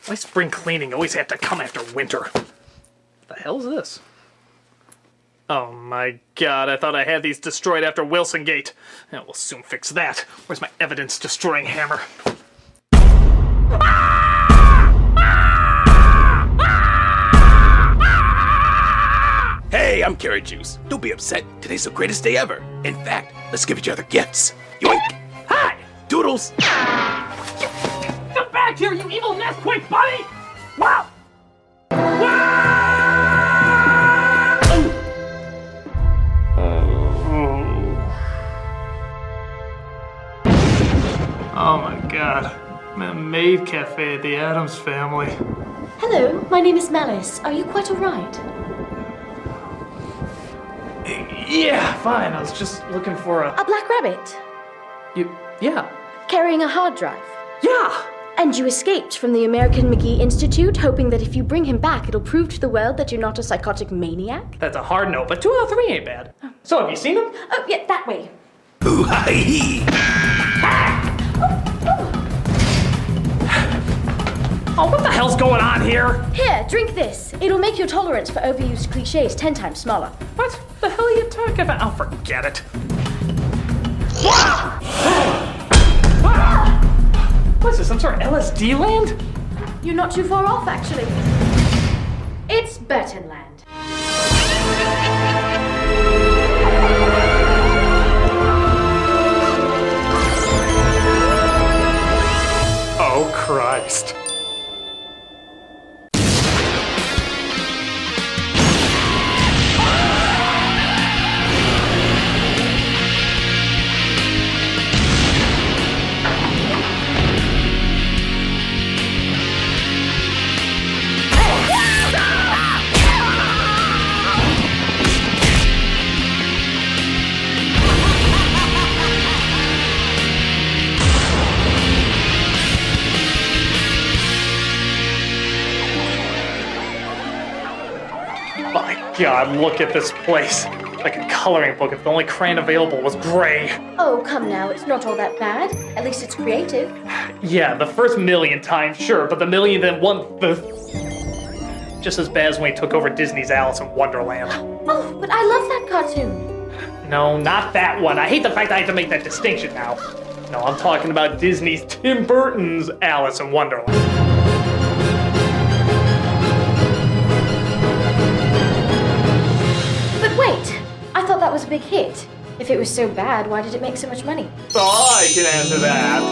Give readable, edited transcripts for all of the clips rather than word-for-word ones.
Why spring cleaning always have to come after winter? What the hell is this? Oh my god, I thought I had these destroyed after Wilson Gate. Yeah, we'll soon fix that. Where's my evidence-destroying hammer? Hey, I'm Carrot Juice. Don't be upset. Today's the greatest day ever. In fact, let's give each other gifts. Yoink! Hi! Doodles! Get back here, you evil Nesquik buddy! Wow! Oh my god. A maid cafe at the Addams Family. Hello, my name is Malice. Are you quite alright? Yeah, fine. I was just looking for A black rabbit? Yeah. Carrying a hard drive? Yeah! And you escaped from the American McGee Institute, hoping that if you bring him back, it'll prove to the world that you're not a psychotic maniac? That's a hard no, but 2 out of 3 ain't bad. So, have you seen him? Oh, yeah, that way. Ooh-hi-hee! Oh, what the hell's going on here? Here, drink this. It'll make your tolerance for overused cliches 10 times smaller. What the hell are you talking about? Oh, forget it. What's this, some sort of LSD land? You're not too far off, actually. It's Burton Land. Oh, Christ. My god, look at this place. Like a coloring book if the only crayon available was gray. Oh, come now, it's not all that bad. At least it's creative. Yeah, the first million times, sure, but the million then just as bad as when he took over Disney's Alice in Wonderland. Oh, but I love that cartoon. No, not that one. I hate the fact I have to make that distinction now. No, I'm talking about Disney's Tim Burton's Alice in Wonderland. But wait, I thought that was a big hit. If it was so bad, why did it make so much money? I can answer that.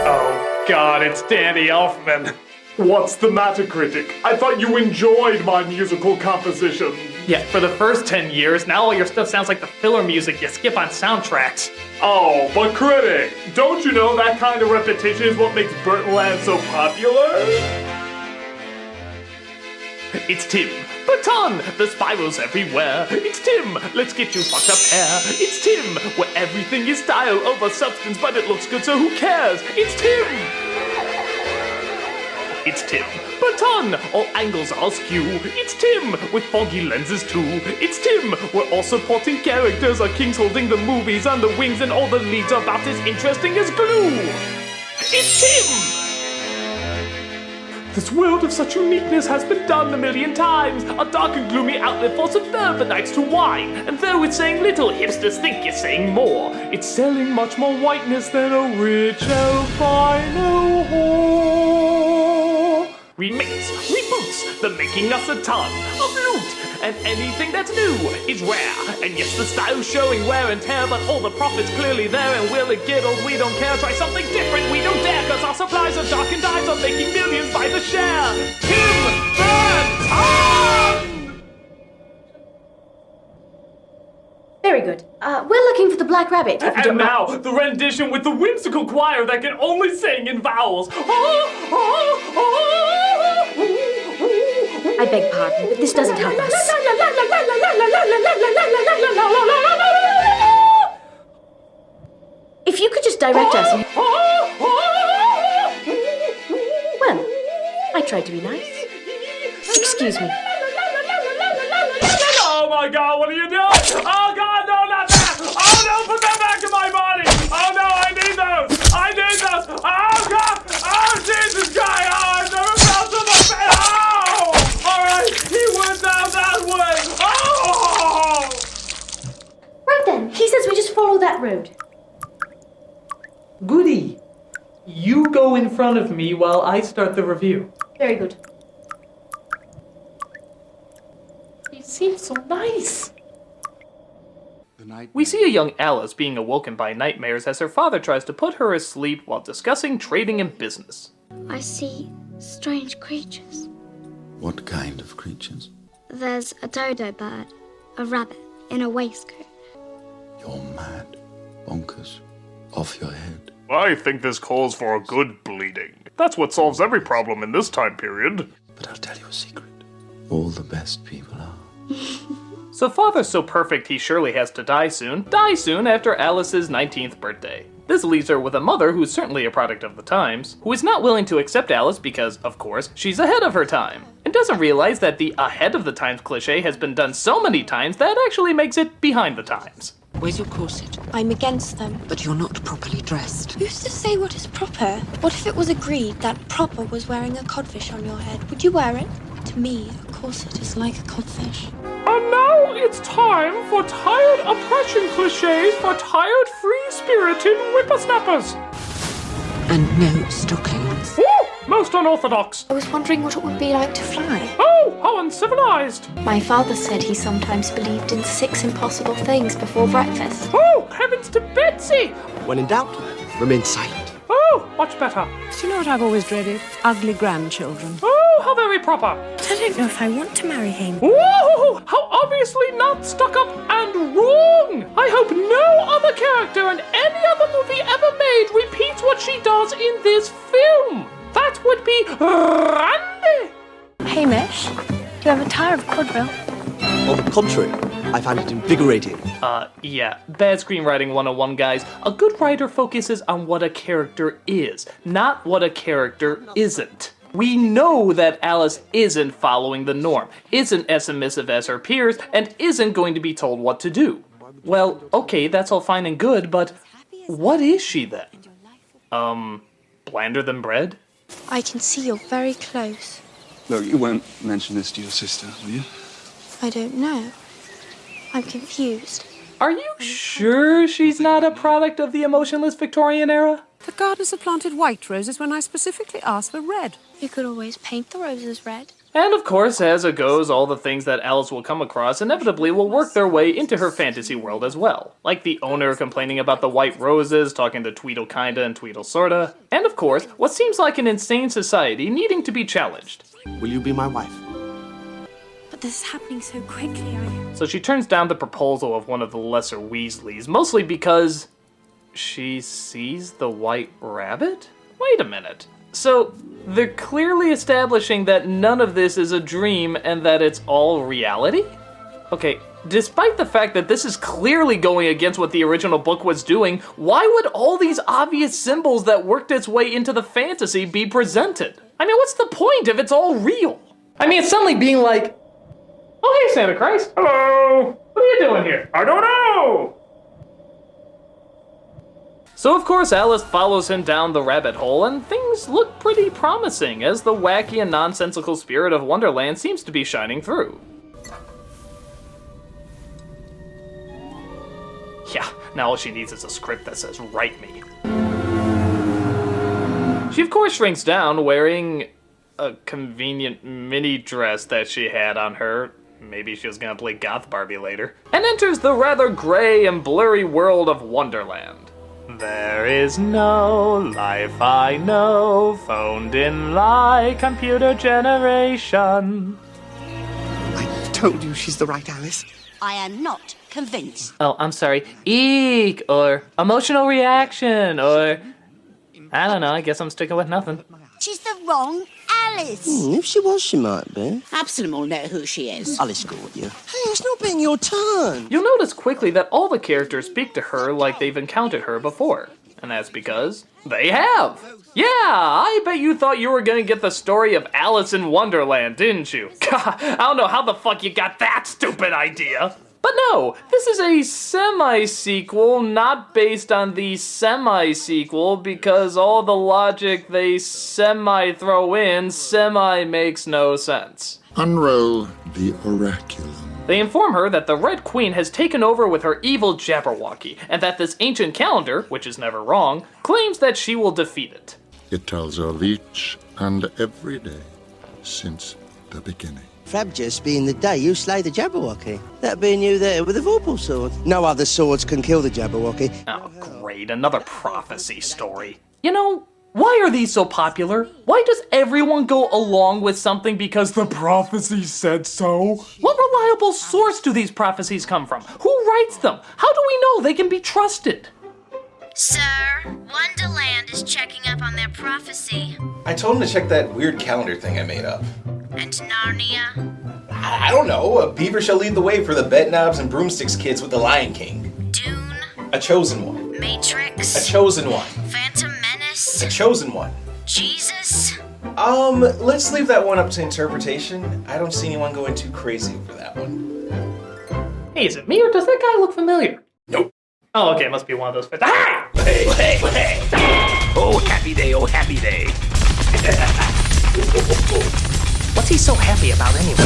Oh god, it's Danny Elfman. What's the matter, critic? I thought you enjoyed my musical composition. Yeah, for the first 10 years, now all your stuff sounds like the filler music you skip on soundtracks. Oh, but critic, don't you know that kind of repetition is what makes Burtonland so popular? It's Tim Burton, the spirals everywhere. It's Tim, let's get you fucked up hair. It's Tim, where everything is style over substance, but it looks good, so who cares? It's Tim! It's Tim Burton, all angles are askew. It's Tim, with foggy lenses too. It's Tim, where all supporting characters are kings holding the movies on the wings, and all the leads are about as interesting as glue. It's Tim! This world of such uniqueness has been done a million times. A dark and gloomy outlet for suburbanites to whine. And though it's saying little, hipsters think it's saying more. It's selling much more whiteness than a rich albino whore. Remakes, reboots, they're making us a ton of loot. And anything that's new is rare. And yes, the style's showing wear and tear, but all the profit's clearly there. And will it get old? We don't care. Try something different, we don't dare. Cause our supplies of dark and dyes are making millions by the share. Tim Burton! Very good. We're looking for the Black Rabbit. If you And don't now, the rendition with the whimsical choir that can only sing in vowels. I beg pardon, but this doesn't help us. If you could just direct us. Well, I tried to be nice. Excuse me. Oh my god, what are you doing? Oh god, no, not that! Oh no, put that back in my body! Oh no, I need those! I need those! Oh god! Oh You go in front of me while I start the review. Very good. He seems so nice. We see a young Alice being awoken by nightmares as her father tries to put her asleep while discussing trading and business. I see strange creatures. What kind of creatures? There's a dodo bird, a rabbit in a waistcoat. You're mad. Bonkers. Off your head. I think this calls for a good bleeding. That's what solves every problem in this time period. But I'll tell you a secret. All the best people are. So father's so perfect he surely has to die soon after Alice's 19th birthday. This leaves her with a mother who's certainly a product of the times, who is not willing to accept Alice because, of course, she's ahead of her time, and doesn't realize that the ahead of the times cliche has been done so many times that actually makes it behind the times. Where's your corset? I'm against them. But you're not properly dressed. Who's to say what is proper? What if it was agreed that proper was wearing a codfish on your head? Would you wear it? To me, a corset is like a codfish. And now it's time for tired oppression cliches for tired, free-spirited whippersnappers. And no stockings. Woo! Most unorthodox. I was wondering what it would be like to fly. Oh, how uncivilized. My father said he sometimes believed in 6 impossible things before breakfast. Oh, heavens to Betsy. When in doubt, remain silent. Oh, much better. Do you know what I've always dreaded? Ugly grandchildren. Oh, how very proper. But I don't know if I want to marry him. Whoa, how obviously not stuck up and wrong. I hope no other character in any other movie ever made repeats what she does in this film. That would be Randy. Hamish, do you ever tire of quadrille? On the contrary, I find it invigorating. Yeah, bad screenwriting 101, guys. A good writer focuses on what a character is, not what a character isn't. We know that Alice isn't following the norm, isn't as submissive as her peers, and isn't going to be told what to do. Well, okay, that's all fine and good, but what is she then? Blander than bread? I can see you're very close. Look, you won't mention this to your sister, will you? I don't know. I'm confused. Are you sure she's not a product of the emotionless Victorian era? The gardeners have planted white roses when I specifically asked for red. You could always paint the roses red. And of course, as it goes, all the things that Alice will come across inevitably will work their way into her fantasy world as well. Like the owner complaining about the white roses, talking to Tweedle Kinda and Tweedle Sorta. And of course, what seems like an insane society needing to be challenged. Will you be my wife? But this is happening so quickly, So she turns down the proposal of one of the lesser Weasleys, mostly because she sees the white rabbit? Wait a minute. So, they're clearly establishing that none of this is a dream and that it's all reality? Okay, despite the fact that this is clearly going against what the original book was doing, why would all these obvious symbols that worked its way into the fantasy be presented? I mean, what's the point if it's all real? I mean, it's suddenly being like, oh, hey, Santa Christ. Hello. What are you doing here? I don't know! So of course Alice follows him down the rabbit hole, and things look pretty promising as the wacky and nonsensical spirit of Wonderland seems to be shining through. Yeah, now all she needs is a script that says, write me. She of course shrinks down, wearing a convenient mini dress that she had on her. Maybe she was gonna play Goth Barbie later. And enters the rather gray and blurry world of Wonderland. There is no life I know, phoned in like computer generation. I told you she's the right Alice. I am not convinced. Oh, I'm sorry. Eek, or emotional reaction, or I don't know, I guess I'm sticking with nothing. She's the wrong Alice. If she was, she might be. Absalom will know who she is. I'll escort you. Hey, it's not being your turn. You'll notice quickly that all the characters speak to her like they've encountered her before. And that's because they have. Yeah, I bet you thought you were gonna get the story of Alice in Wonderland, didn't you? God, I don't know how the fuck you got that stupid idea. But no, this is a semi-sequel, not based on the semi-sequel, because all the logic they semi-throw in semi-makes no sense. Unroll the oraculum. They inform her that the Red Queen has taken over with her evil Jabberwocky, and that this ancient calendar, which is never wrong, claims that she will defeat it. It tells of each and every day since the beginning. Frabjous being the day you slay the Jabberwocky. That being you there with a Vorpal sword. No other swords can kill the Jabberwocky. Oh, great, another prophecy story. You know, why are these so popular? Why does everyone go along with something because the prophecy said so? What reliable source do these prophecies come from? Who writes them? How do we know they can be trusted? Sir, Wonderland is checking up on their prophecy. I told him to check that weird calendar thing I made up. And Narnia? I don't know. A beaver shall lead the way for the Bedknobs and Broomsticks kids with the Lion King. Dune? A chosen one. Matrix? A chosen one. Phantom Menace? A chosen one. Jesus? Let's leave that one up to interpretation. I don't see anyone going too crazy for that one. Hey, is it me or does that guy look familiar? Nope. Oh, okay, it must be one of those. Ah! Hey, hey, hey! Oh, happy day, oh, happy day. What's he so happy about anyway?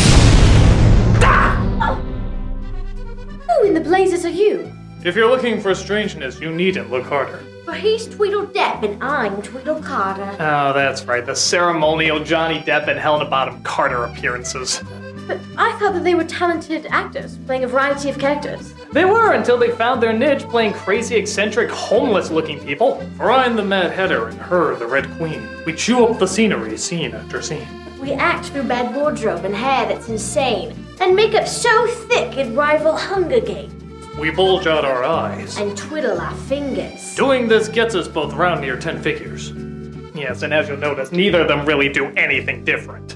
Who in the blazes are you? If you're looking for strangeness, you needn't look harder. For he's Tweedledepp and I'm Tweedlecarter. Oh, that's right, the ceremonial Johnny Depp and Helena Bottom Carter appearances. But I thought that they were talented actors, playing a variety of characters. They were until they found their niche playing crazy, eccentric, homeless-looking people. For I'm the Mad Hatter and her the Red Queen. We chew up the scenery scene after scene. We act through bad wardrobe and hair that's insane, and makeup so thick it rival Hunger Games. We bulge out our eyes. And twiddle our fingers. Doing this gets us both round near 10 figures. Yes, and as you'll notice, neither of them really do anything different.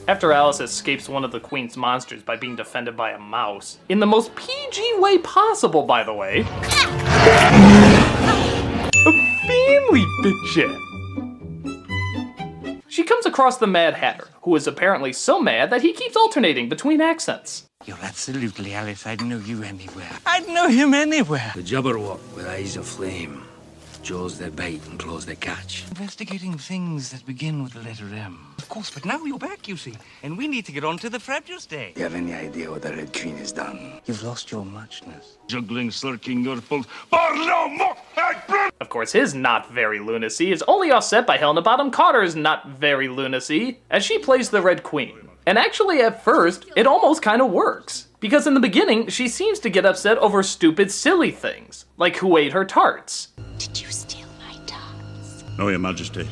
After Alice escapes one of the Queen's monsters by being defended by a mouse, in the most PG way possible, by the way, a family picture. She comes across the Mad Hatter, who is apparently so mad that he keeps alternating between accents. You're absolutely Alice. I'd know you anywhere. I'd know him anywhere. The Jabberwock with eyes of flame. Jaws that bite and claws that catch. Investigating things that begin with the letter M. Of course, but now you're back, you see. And we need to get on to the Frabjous Day. You have any idea what the Red Queen has done? You've lost your muchness. Juggling, slurking your fault. Barlow, Of course, his not very lunacy is only offset by Helena Bottom Carter's not very lunacy, as she plays the Red Queen. And actually, at first, it almost kind of works. Because in the beginning, she seems to get upset over stupid, silly things. Like who ate her tarts. Did you steal my tarts? No, Your Majesty.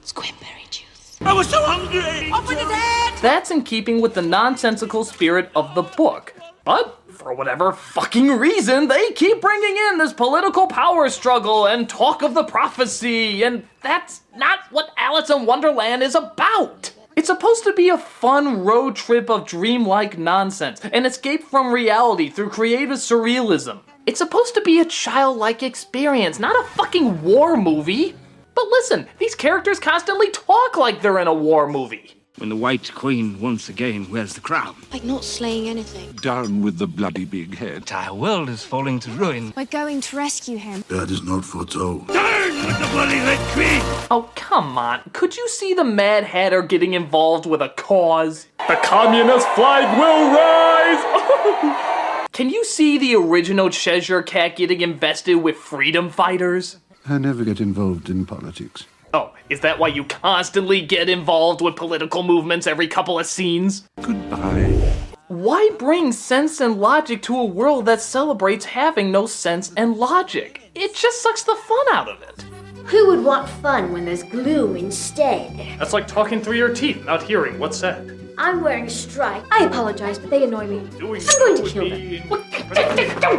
Squimberry juice. I was so hungry! Open his head! That's in keeping with the nonsensical spirit of the book. But, for whatever fucking reason, they keep bringing in this political power struggle and talk of the prophecy, and that's not what Alice in Wonderland is about. It's supposed to be a fun road trip of dreamlike nonsense, an escape from reality through creative surrealism. It's supposed to be a childlike experience, not a fucking war movie. But listen, these characters constantly talk like they're in a war movie. When the White Queen once again wears the crown. Like not slaying anything. Down with the bloody big head. The entire world is falling to ruin. We're going to rescue him. That is not foretold. Down with the bloody Red Queen! Oh, come on. Could you see the Mad Hatter getting involved with a cause? The communist flag will rise! Can you see the original Cheshire Cat getting invested with freedom fighters? I never get involved in politics. Oh, is that why you constantly get involved with political movements every couple of scenes? Goodbye. Why bring sense and logic to a world that celebrates having no sense and logic? It just sucks the fun out of it. Who would want fun when there's gloom instead? That's like talking through your teeth, not hearing what's said. I'm wearing a stripe. I apologize, but they annoy me. I'm going to kill them.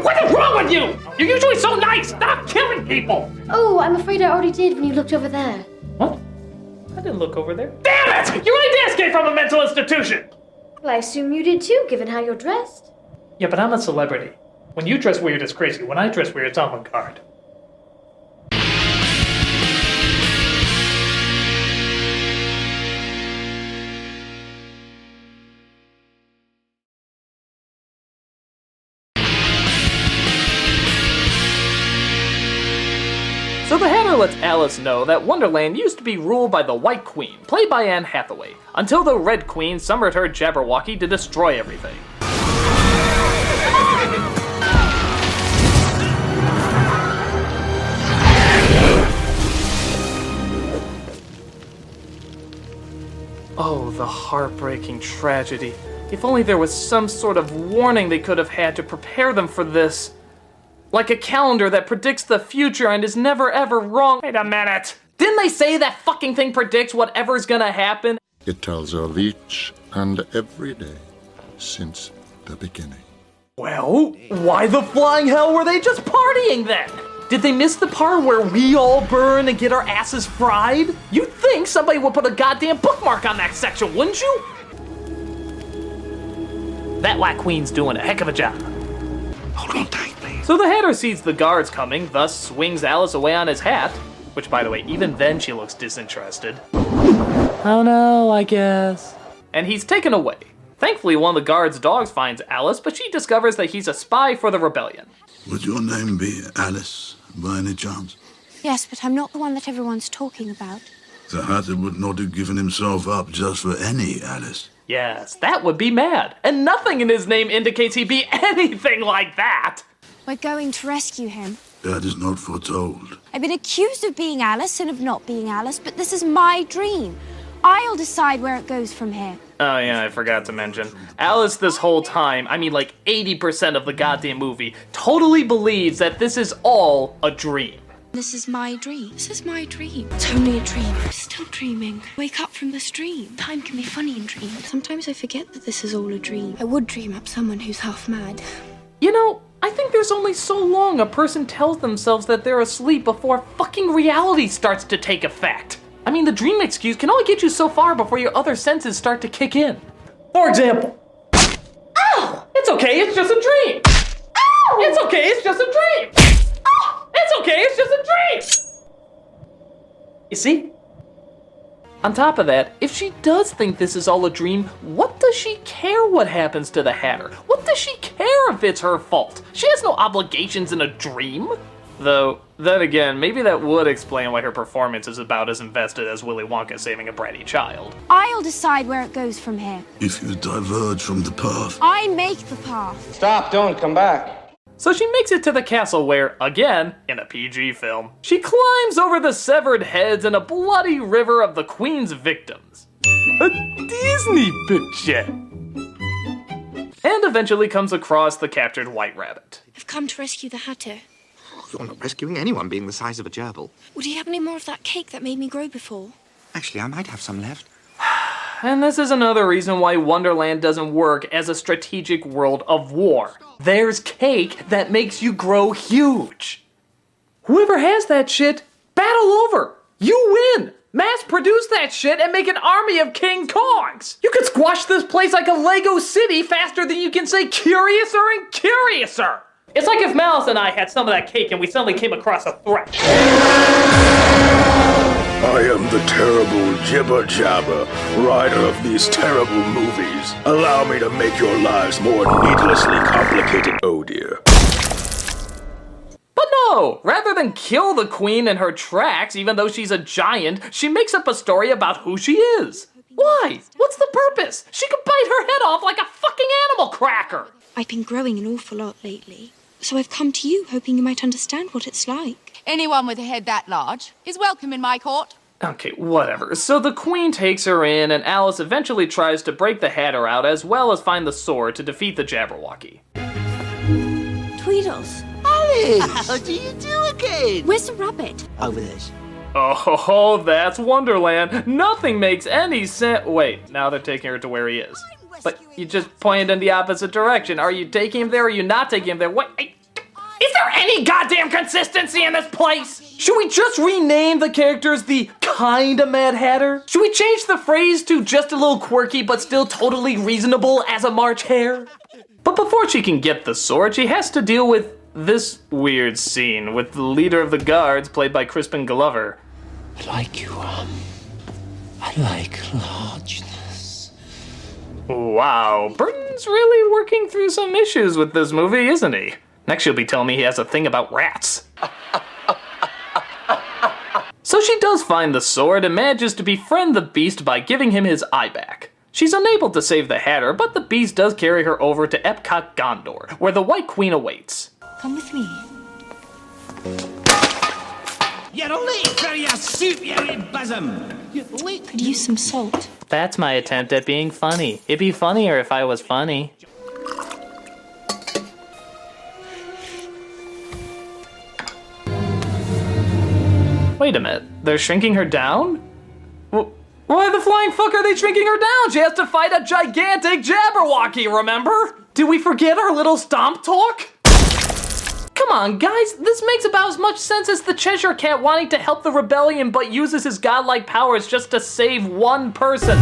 What is wrong with you? You're usually so nice. Stop killing people. Oh, I'm afraid I already did when you looked over there. What? I didn't look over there. Damn it! Your ideas came from a mental institution. Well, I assume you did too, given how you're dressed. Yeah, but I'm a celebrity. When you dress weird, it's crazy. When I dress weird, it's avant-garde. So the Hatter lets Alice know that Wonderland used to be ruled by the White Queen, played by Anne Hathaway, until the Red Queen summoned her Jabberwocky to destroy everything. Oh, the heartbreaking tragedy. If only there was some sort of warning they could have had to prepare them for this. Like a calendar that predicts the future and is never ever wrong. Wait a minute. Didn't they say that fucking thing predicts whatever's gonna happen? It tells of each and every day since the beginning. Well, why the flying hell were they just partying then? Did they miss the part where we all burn and get our asses fried? You'd think somebody would put a goddamn bookmark on that section, wouldn't you? That White Queen's doing a heck of a job. Hold on tight, please. So the Hatter sees the guards coming, thus swings Alice away on his hat, which, by the way, even then she looks disinterested. Oh no, I guess. And he's taken away. Thankfully, one of the guards' dogs finds Alice, but she discovers that he's a spy for the rebellion. Would your name be Alice, by any chance? Yes, but I'm not the one that everyone's talking about. The Hatter would not have given himself up just for any Alice. Yes, that would be mad. And nothing in his name indicates he'd be anything like that. We're going to rescue him. That is not foretold. I've been accused of being Alice and of not being Alice, but this is my dream. I'll decide where it goes from here. Oh yeah, I forgot to mention. Alice this whole time, I mean like 80% of the goddamn movie, totally believes that this is all a dream. This is my dream. This is my dream. It's only a dream. I'm still dreaming. Wake up from this dream. Time can be funny in dreams. Sometimes I forget that this is all a dream. I would dream up someone who's half mad. You know, I think there's only so long a person tells themselves that they're asleep before fucking reality starts to take effect. I mean, the dream excuse can only get you so far before your other senses start to kick in. For example, oh, it's okay, it's just a dream. Oh, it's okay, it's just a dream. Oh, it's okay, it's just a dream. You see? On top of that, if she does think this is all a dream, what does she care what happens to the Hatter? What does she care if it's her fault? She has no obligations in a dream. Though, then again, maybe that would explain why her performance is about as invested as Willy Wonka saving a bratty child. I'll decide where it goes from here. If you diverge from the path... I make the path. Stop, don't come back. So she makes it to the castle where, again, in a PG film, she climbs over the severed heads in a bloody river of the Queen's victims. A Disney picture! And eventually comes across the captured White Rabbit. I've come to rescue the Hatter. You're not rescuing anyone being the size of a gerbil. Would he have any more of that cake that made me grow before? Actually, I might have some left. And this is another reason why Wonderland doesn't work as a strategic world of war. There's cake that makes you grow huge. Whoever has that shit, battle over. You win. Mass produce that shit and make an army of King Kongs. You could squash this place like a Lego city faster than you can say curiouser and curiouser. It's like if Malice and I had some of that cake and we suddenly came across a threat. I am the terrible Jibber Jabber, writer of these terrible movies. Allow me to make your lives more needlessly complicated, oh dear. But no, rather than kill the Queen in her tracks, even though she's a giant, she makes up a story about who she is. Why? What's the purpose? She could bite her head off like a fucking animal cracker. I've been growing an awful lot lately, so I've come to you hoping you might understand what it's like. Anyone with a head that large is welcome in my court. Okay, whatever. So the Queen takes her in, and Alice eventually tries to break the Hatter out as well as find the sword to defeat the Jabberwocky. Tweedles. Alice! How do you do again? Where's the rabbit? Over there. Oh, that's Wonderland. Nothing makes any sense. Wait, now they're taking her to where he is. But you just pointed in the opposite direction. Are you taking him there or are you not taking him there? What? Is there any goddamn consistency in this place? Should we just rename the characters the Kinda Mad Hatter? Should we change the phrase to just a little quirky but still totally reasonable as a March Hare? But before she can get the sword, she has to deal with this weird scene with the leader of the guards, played by Crispin Glover. I like you, I like largeness. Wow, Burton's really working through some issues with this movie, isn't he? Next she'll be telling me he has a thing about rats. So she does find the sword and manages to befriend the Beast by giving him his eye back. She's unable to save the Hatter, but the Beast does carry her over to Epcot Gondor, where the White Queen awaits. Come with me. You're late for your soup, you bosom. Could use some salt. That's my attempt at being funny. It'd be funnier if I was funny. Wait a minute, they're shrinking her down? Why the flying fuck are they shrinking her down? She has to fight a gigantic Jabberwocky, remember? Did we forget our little stomp talk? Come on, guys, this makes about as much sense as the Cheshire Cat wanting to help the rebellion but uses his godlike powers just to save one person.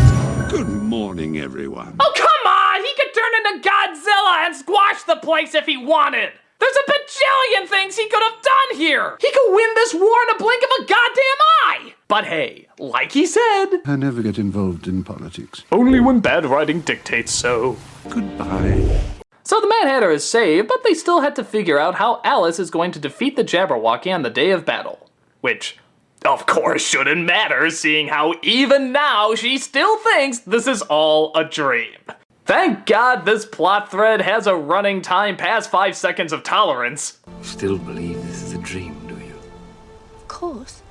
Good morning, everyone. Oh, come on! He could turn into Godzilla and squash the place if he wanted! There's a bajillion things he could have done here! He could win this war in a blink of a goddamn eye! But hey, like he said... I never get involved in politics. Only when bad writing dictates so. Goodbye. So the Mad Hatter is saved, but they still had to figure out how Alice is going to defeat the Jabberwocky on the day of battle. Which, of course, shouldn't matter, seeing how even now she still thinks this is all a dream. Thank God this plot thread has a running time past 5 seconds of tolerance. Still believe this is a dream, do you? Of course.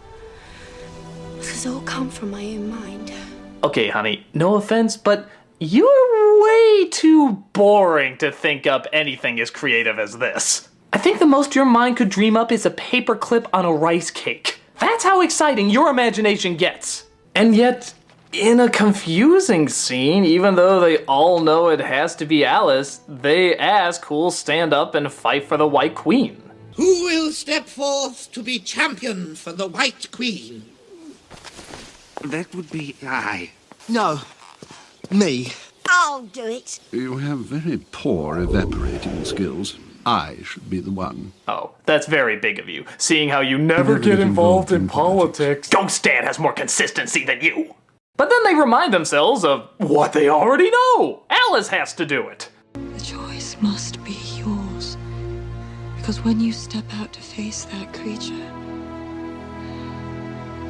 This has all come from my own mind. Okay, honey, no offense, but you're way too boring to think up anything as creative as this. I think the most your mind could dream up is a paperclip on a rice cake. That's how exciting your imagination gets. And yet, in a confusing scene, even though they all know it has to be Alice, they ask who'll stand up and fight for the White Queen. Who will step forth to be champion for the White Queen? That would be I. No. Me. I'll do it. You have very poor evaporating skills. I should be the one. Oh, that's very big of you, seeing how you never get involved in politics. Ghost Dad has more consistency than you. But then they remind themselves of what they already know. Alice has to do it. The choice must be yours. Because when you step out to face that creature,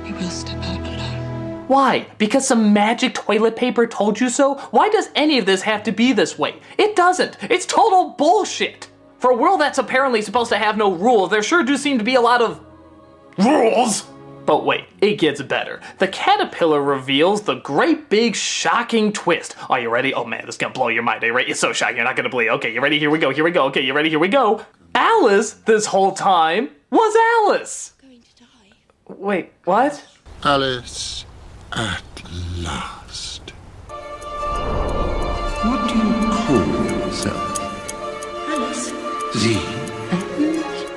you will step out alone. Why? Because some magic toilet paper told you so? Why does any of this have to be this way? It doesn't. It's total bullshit. For a world that's apparently supposed to have no rules, there sure do seem to be a lot of rules. But wait, it gets better. The caterpillar reveals the great big shocking twist. Are you ready? Oh man, this is gonna blow your mind. Are you ready? It's so shocking, you're not gonna believe. Okay, you ready? Here we go, here we go. Okay, you ready? Here we go. Alice, this whole time, was Alice. Going to die. Wait, what? Alice, at last. What do you call yourself? Alice. Z.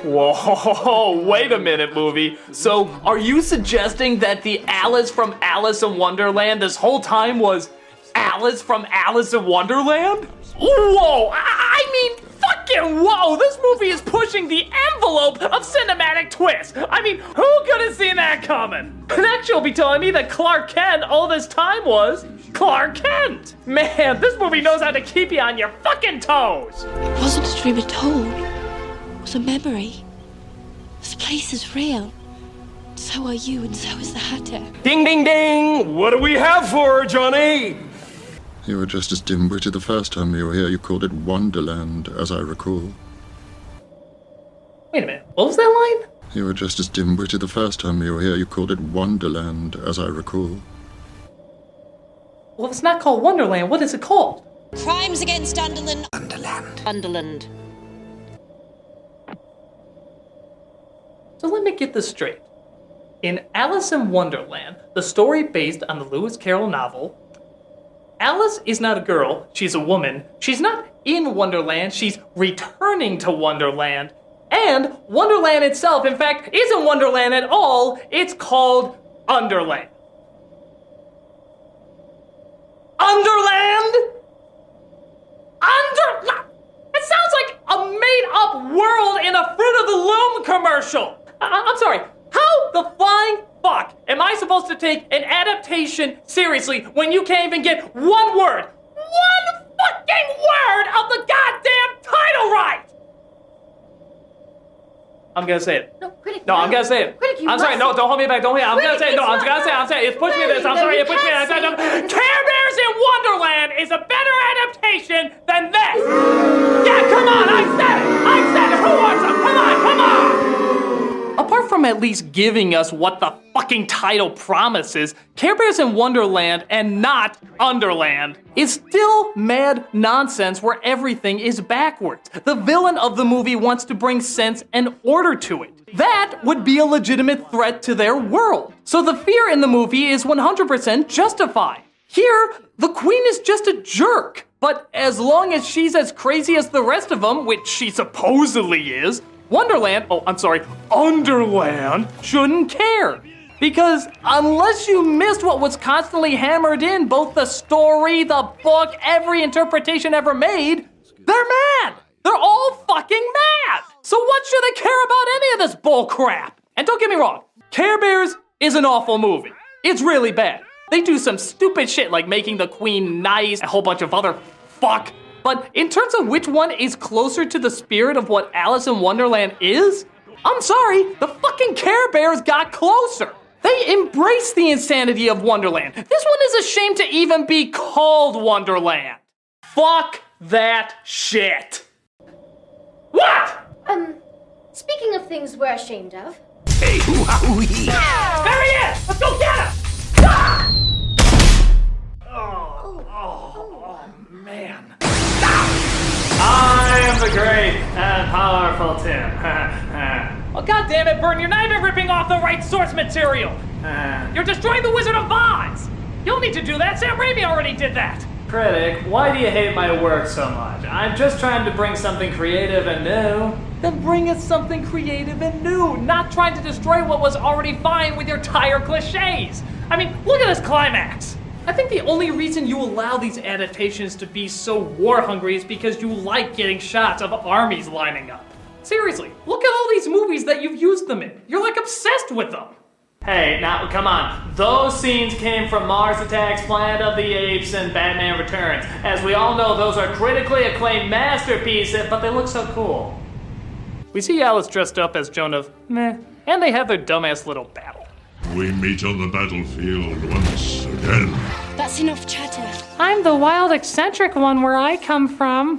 Whoa, wait a minute, movie. So, are you suggesting that the Alice from Alice in Wonderland this whole time was Alice from Alice in Wonderland? Whoa, I mean, fucking whoa, this movie is pushing the envelope of cinematic twists. I mean, who could have seen that coming? Next you'll be telling me that Clark Kent all this time was Clark Kent. Man, this movie knows how to keep you on your fucking toes. It wasn't a dream at all. It was a memory. This place is real. So are you, and so is the Hatter. Ding, ding, ding! What do we have for her, Johnny? You were just as dim-witted the first time you were here. You called it Wonderland, as I recall. Wait a minute, what was that line? You were just as dim-witted the first time you were here. You called it Wonderland, as I recall. Well, if it's not called Wonderland, what is it called? Crimes against Underland. Underland. Underland. So let me get this straight. In Alice in Wonderland, the story based on the Lewis Carroll novel, Alice is not a girl, she's a woman. She's not in Wonderland, she's returning to Wonderland. And Wonderland itself, in fact, isn't Wonderland at all, it's called Underland. Underland? That sounds like a made-up world in a Fruit of the Loom commercial. I'm sorry, how the flying fuck am I supposed to take an adaptation seriously when you can't even get one word, one fucking word of the goddamn title right? I'm gonna say it. No, critic. No, I'm gonna say it. Critic, I'm sorry, no, don't hold me back, don't hold me back. I'm gonna say it, no, I'm gonna say it, I'm saying it. It's pushed me to this, I'm sorry, it pushed me to this. Care Bears in Wonderland is a better adaptation than this. Yeah, come on, I said it. Who wants them? Come on. Apart from at least giving us what the fucking title promises, Care Bears in Wonderland and not Underland is still mad nonsense where everything is backwards. The villain of the movie wants to bring sense and order to it. That would be a legitimate threat to their world. So the fear in the movie is 100% justified. Here, the queen is just a jerk. But as long as she's as crazy as the rest of them, which she supposedly is, Underland shouldn't care. Because unless you missed what was constantly hammered in both the story, the book, every interpretation ever made, they're mad. They're all fucking mad. So what should they care about any of this bull crap? And don't get me wrong, Care Bears is an awful movie. It's really bad. They do some stupid shit like making the queen nice, a whole bunch of other fuck. But in terms of which one is closer to the spirit of what Alice in Wonderland is, I'm sorry, the fucking Care Bears got closer. They embrace the insanity of Wonderland. This one is ashamed to even be called Wonderland. Fuck that shit. What? Speaking of things we're ashamed of. Hey, hoo-ha-hoo-hee! There he is! Let's go get him! Ah! Oh, man. I am the great and powerful Tim. Oh, God damn it, Burton, you're not even ripping off the right source material. You're destroying the Wizard of Oz. You don't need to do that. Sam Raimi already did that. Critic, why do you hate my work so much? I'm just trying to bring something creative and new. Then bring us something creative and new, not trying to destroy what was already fine with your tired cliches. I mean, look at this climax. I think the only reason you allow these adaptations to be so war-hungry is because you like getting shots of armies lining up. Seriously, look at all these movies that you've used them in. You're like obsessed with them. Hey, now, come on. Those scenes came from Mars Attacks, Planet of the Apes, and Batman Returns. As we all know, those are critically acclaimed masterpieces, but they look so cool. We see Alice dressed up as Joan of Meh, and they have their dumbass little battle. We meet on the battlefield once again. That's enough chatter. I'm the wild, eccentric one where I come from.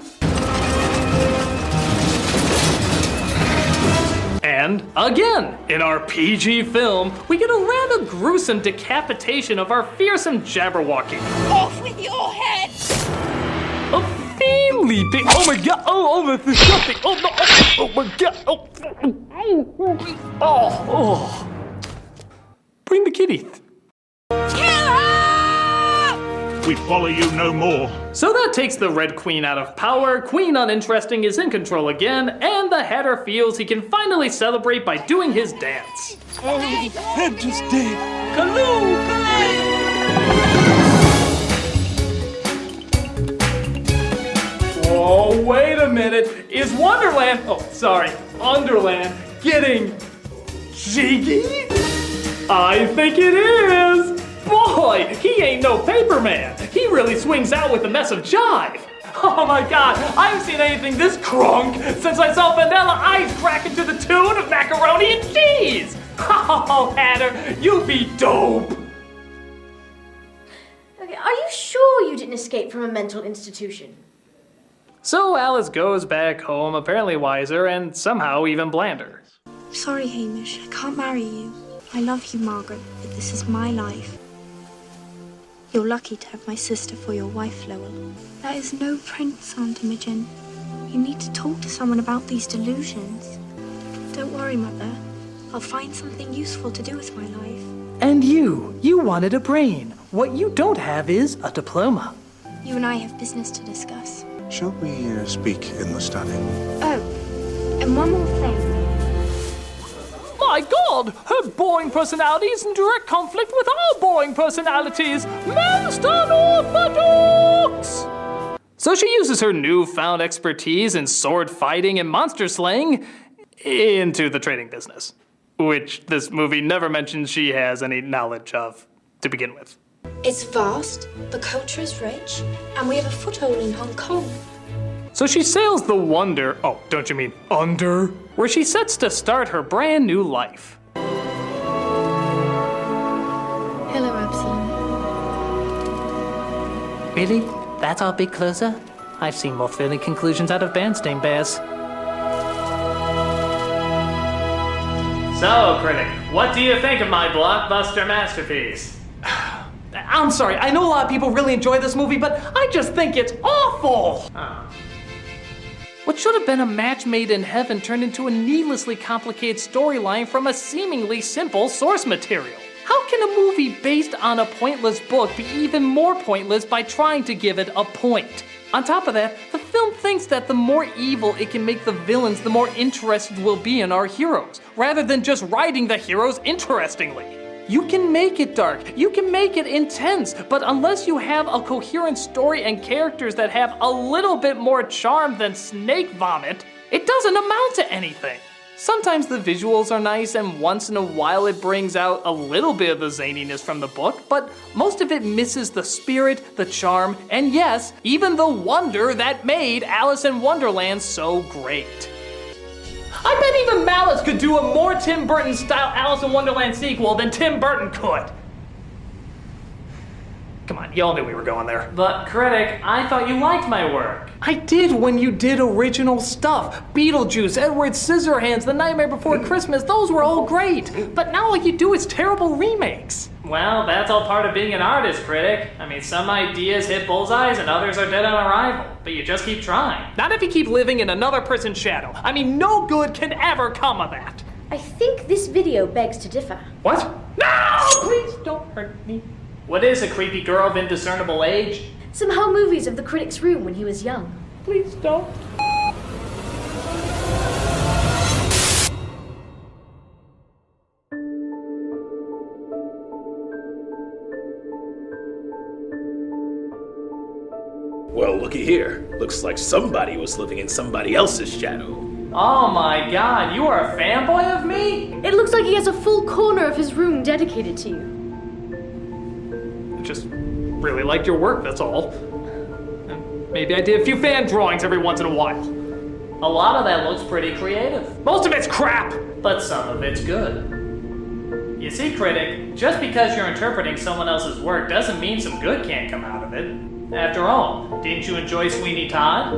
And again, in our PG film, we get a rather gruesome decapitation of our fearsome Jabberwocky. Off with your head! A fiend leaping. Oh my god! Oh, that's disgusting! Oh no! Oh my god! Oh! Bring the kitty. We follow you no more. So that takes the Red Queen out of power, Queen Uninteresting is in control again, and the Hatter feels he can finally celebrate by doing his dance. Oh, Interesting. Kaloo! Oh, wait a minute. Is Underland getting jiggy? I think it is. Boy, he ain't no paper man. He really swings out with a mess of jive. Oh my god, I haven't seen anything this crunk since I saw Vanilla Ice crack into the tune of Macaroni and Cheese. Oh, Hatter, you be dope. Okay, are you sure you didn't escape from a mental institution? So Alice goes back home, apparently wiser and somehow even blander. Sorry, Hamish. I can't marry you. I love you, Margaret, but this is my life. You're lucky to have my sister for your wife, Lowell. That is no prince, Aunt Imogen. You need to talk to someone about these delusions. Don't worry, Mother. I'll find something useful to do with my life. And you wanted a brain. What you don't have is a diploma. You and I have business to discuss. Shall we speak in the study? Oh, and one more thing. My god! Her boring personality is in direct conflict with our boring personalities! Most unorthodox! So she uses her newfound expertise in sword fighting and monster slaying into the trading business, which this movie never mentions she has any knowledge of to begin with. It's vast, the culture is rich, and we have a foothold in Hong Kong. So she sails the Wonder, oh, don't you mean Under, where she sets to start her brand new life. Hello, Absalom. Really? That's our big closer? I've seen more thrilling conclusions out of Berenstain Bears. So, critic, what do you think of my blockbuster masterpiece? I'm sorry, I know a lot of people really enjoy this movie, but I just think it's awful! What should have been a match made in heaven turned into a needlessly complicated storyline from a seemingly simple source material. How can a movie based on a pointless book be even more pointless by trying to give it a point? On top of that, the film thinks that the more evil it can make the villains, the more interested we'll be in our heroes, rather than just writing the heroes interestingly. You can make it dark, you can make it intense, but unless you have a coherent story and characters that have a little bit more charm than snake vomit, it doesn't amount to anything. Sometimes the visuals are nice and once in a while it brings out a little bit of the zaniness from the book, but most of it misses the spirit, the charm, and yes, even the wonder that made Alice in Wonderland so great. I bet even Malice could do a more Tim Burton style Alice in Wonderland sequel than Tim Burton could. Come on, y'all knew we were going there. But, critic, I thought you liked my work. I did when you did original stuff. Beetlejuice, Edward Scissorhands, The Nightmare Before Christmas, those were all great. But now all you do is terrible remakes. Well, that's all part of being an artist, critic. I mean, some ideas hit bullseyes and others are dead on arrival. But you just keep trying. Not if you keep living in another person's shadow. I mean, no good can ever come of that. I think this video begs to differ. What? No! Please don't hurt me. What is a creepy girl of indiscernible age? Some home movies of the critic's room when he was young. Please don't. Well, looky here. Looks like somebody was living in somebody else's shadow. Oh my god, you are a fanboy of me? It looks like he has a full corner of his room dedicated to you. Just really liked your work, that's all. And maybe I did a few fan drawings every once in a while. A lot of that looks pretty creative. Most of it's crap! But some of it's good. You see, critic, just because you're interpreting someone else's work doesn't mean some good can't come out of it. After all, didn't you enjoy Sweeney Todd?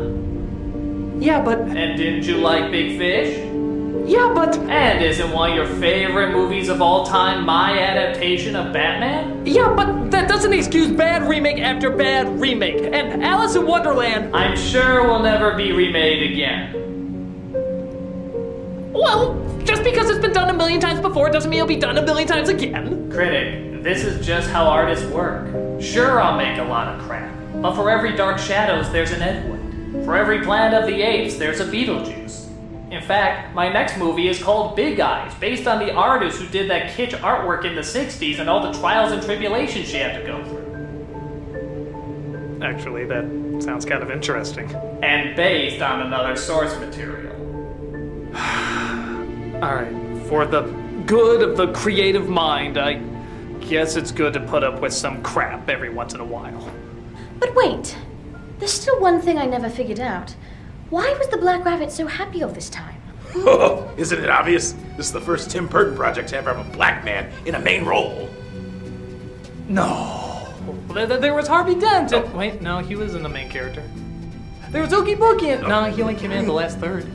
Yeah, but... And didn't you like Big Fish? Yeah, but... And isn't one of your favorite movies of all time my adaptation of Batman? Yeah, but that doesn't excuse bad remake after bad remake. And Alice in Wonderland... I'm sure will never be remade again. Well, just because it's been done a million times before doesn't mean it'll be done a million times again. Critic, this is just how artists work. Sure, I'll make a lot of crap. But for every Dark Shadows, there's an Ed Wood. For every Planet of the Apes, there's a Beetlejuice. In fact, my next movie is called Big Eyes, based on the artist who did that kitsch artwork in the 60s and all the trials and tribulations she had to go through. Actually, that sounds kind of interesting. And based on another source material. Alright, for the good of the creative mind, I guess it's good to put up with some crap every once in a while. But wait, there's still one thing I never figured out. Why was the Black Rabbit so happy all this time? Isn't it obvious? This is the first Tim Burton project to ever have a black man in a main role. No. There was Harvey Dent. And, wait, no, he was in the main character. There was Oogie Boogie. No, he only came in the last third.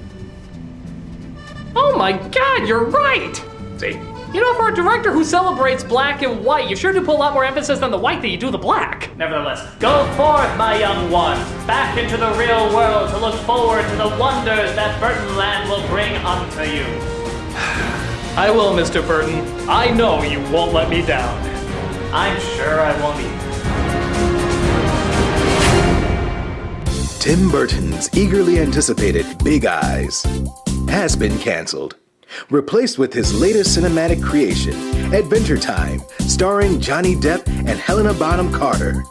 Oh my god, you're right! See? You know, for a director who celebrates black and white, you sure do put a lot more emphasis on the white than you do the black. Nevertheless, go forth, my young ones, back into the real world to look forward to the wonders that Burtonland will bring unto you. I will, Mr. Burton. I know you won't let me down. I'm sure I won't either. Tim Burton's eagerly anticipated Big Eyes has been canceled. Replaced with his latest cinematic creation, Adventure Time, starring Johnny Depp and Helena Bonham Carter.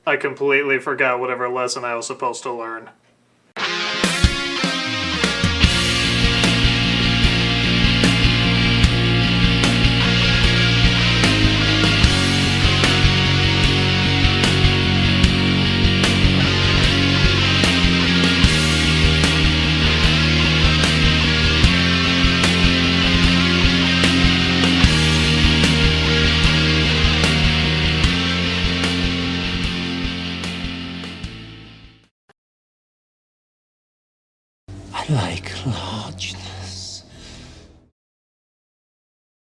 I completely forgot whatever lesson I was supposed to learn. I like large